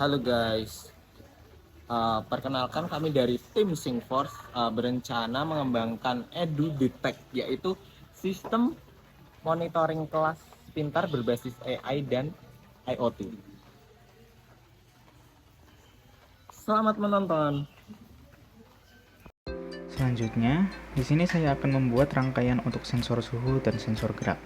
Halo guys, perkenalkan kami dari tim Singforce berencana mengembangkan EduDetect, yaitu sistem monitoring kelas pintar berbasis AI dan IoT. Selamat menonton. Selanjutnya, di sini saya akan membuat rangkaian untuk sensor suhu dan sensor gerak.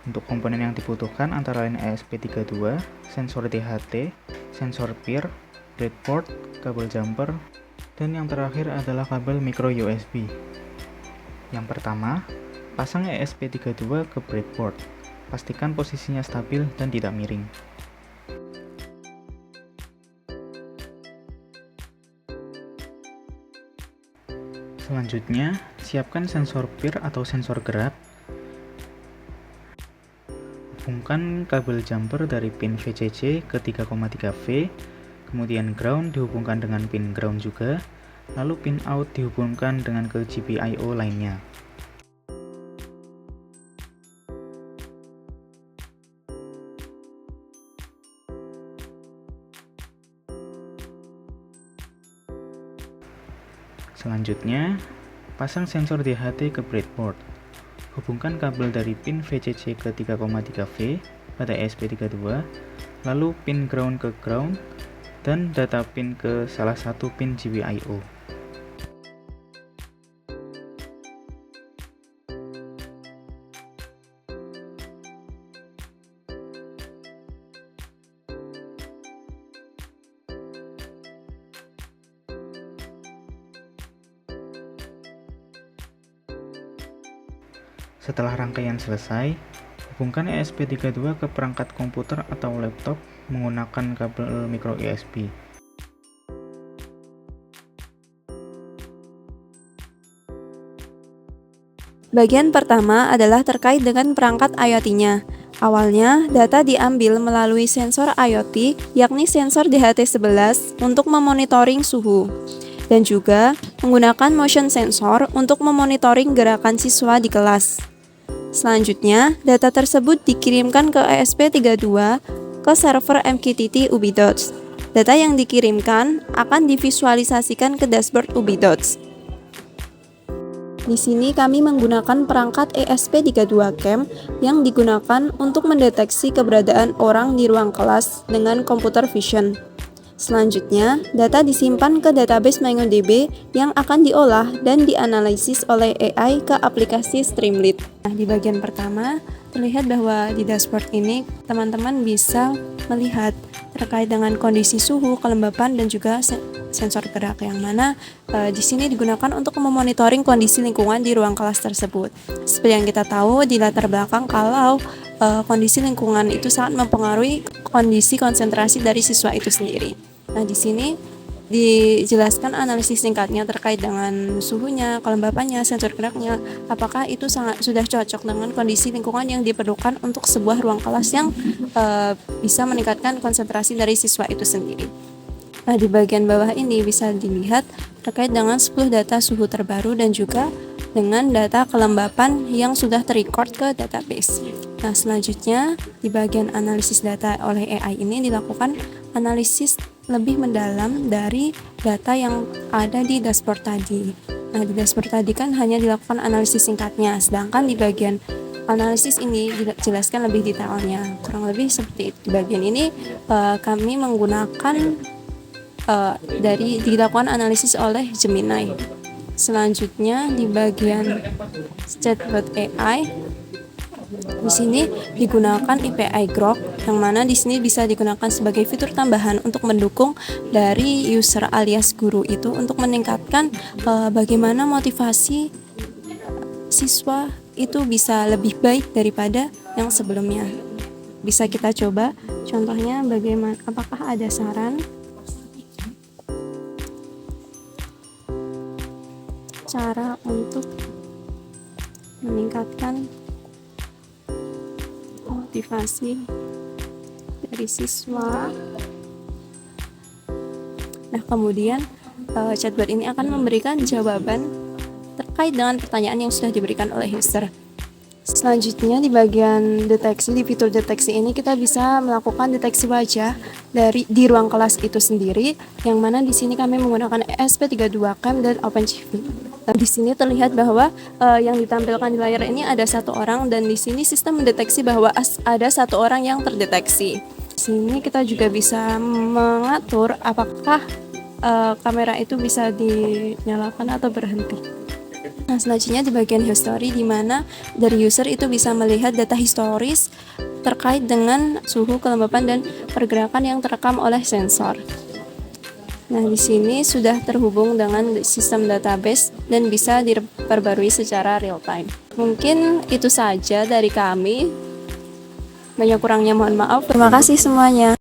Untuk komponen yang dibutuhkan antara lain ESP32, sensor DHT, sensor PIR, breadboard, kabel jumper, dan yang terakhir adalah kabel micro USB. Yang pertama, pasang ESP32 ke breadboard. Pastikan posisinya stabil dan tidak miring. Selanjutnya, siapkan sensor PIR atau sensor gerak. Hubungkan kabel jumper dari pin VCC ke 3,3V, kemudian ground dihubungkan dengan pin ground juga, lalu pin out dihubungkan dengan ke GPIO lainnya. Selanjutnya, pasang sensor DHT ke breadboard. Hubungkan kabel dari pin VCC ke 3,3V pada ESP32, lalu pin ground ke ground, dan data pin ke salah satu pin GPIO. Setelah rangkaian selesai, hubungkan ESP32 ke perangkat komputer atau laptop menggunakan kabel micro USB. Bagian pertama adalah terkait dengan perangkat IoT-nya. Awalnya, data diambil melalui sensor IoT, yakni sensor DHT11 untuk memonitoring suhu, dan juga menggunakan motion sensor untuk memonitoring gerakan siswa di kelas. Selanjutnya, data tersebut dikirimkan ke ESP32 ke server MQTT UbiDots. Data yang dikirimkan akan divisualisasikan ke dashboard UbiDots. Di sini kami menggunakan perangkat ESP32 Cam yang digunakan untuk mendeteksi keberadaan orang di ruang kelas dengan computer vision. Selanjutnya, data disimpan ke database MongoDB yang akan diolah dan dianalisis oleh AI ke aplikasi Streamlit. Nah, di bagian pertama, terlihat bahwa di dashboard ini teman-teman bisa melihat terkait dengan kondisi suhu, kelembapan, dan juga sensor gerak yang mana di sini digunakan untuk memonitoring kondisi lingkungan di ruang kelas tersebut. Seperti yang kita tahu di latar belakang kalau kondisi lingkungan itu sangat mempengaruhi kondisi konsentrasi dari siswa itu sendiri. Nah, di sini dijelaskan analisis singkatnya terkait dengan suhunya, kelembapannya, sensor geraknya, apakah itu sudah cocok dengan kondisi lingkungan yang diperlukan untuk sebuah ruang kelas yang bisa meningkatkan konsentrasi dari siswa itu sendiri. Nah, di bagian bawah ini bisa dilihat terkait dengan 10 data suhu terbaru dan juga dengan data kelembapan yang sudah terrecord ke database. Nah, selanjutnya di bagian analisis data oleh AI ini dilakukan analisis lebih mendalam dari data yang ada di dashboard tadi. Nah, di dashboard tadi kan hanya dilakukan analisis singkatnya, sedangkan di bagian analisis ini dijelaskan lebih detailnya. Kurang lebih seperti itu. Di bagian ini kami menggunakan dilakukan analisis oleh Gemini. Selanjutnya di bagian chatbot AI, di sini digunakan API Grok, yang mana di sini bisa digunakan sebagai fitur tambahan untuk mendukung dari user alias guru itu untuk meningkatkan bagaimana motivasi siswa itu bisa lebih baik daripada yang sebelumnya. Bisa kita coba, contohnya bagaimana, apakah ada saran cara untuk meningkatkan motivasi dari siswa. Nah, kemudian chatbot ini akan memberikan jawaban terkait dengan pertanyaan yang sudah diberikan oleh user. Selanjutnya di bagian deteksi, di fitur deteksi ini kita bisa melakukan deteksi wajah di ruang kelas itu sendiri, yang mana di sini kami menggunakan ESP32CAM dan OpenCV. Nah, di sini terlihat bahwa yang ditampilkan di layar ini ada satu orang, dan di sini sistem mendeteksi bahwa ada satu orang yang terdeteksi. Di sini kita juga bisa mengatur apakah kamera itu bisa dinyalakan atau berhenti. Nah, selanjutnya di bagian history, di mana dari user itu bisa melihat data historis terkait dengan suhu, kelembapan, dan pergerakan yang terekam oleh sensor. Nah, di sini sudah terhubung dengan sistem database dan bisa diperbarui secara real time. Mungkin itu saja dari kami. Banyak kurangnya mohon maaf. Terima kasih semuanya.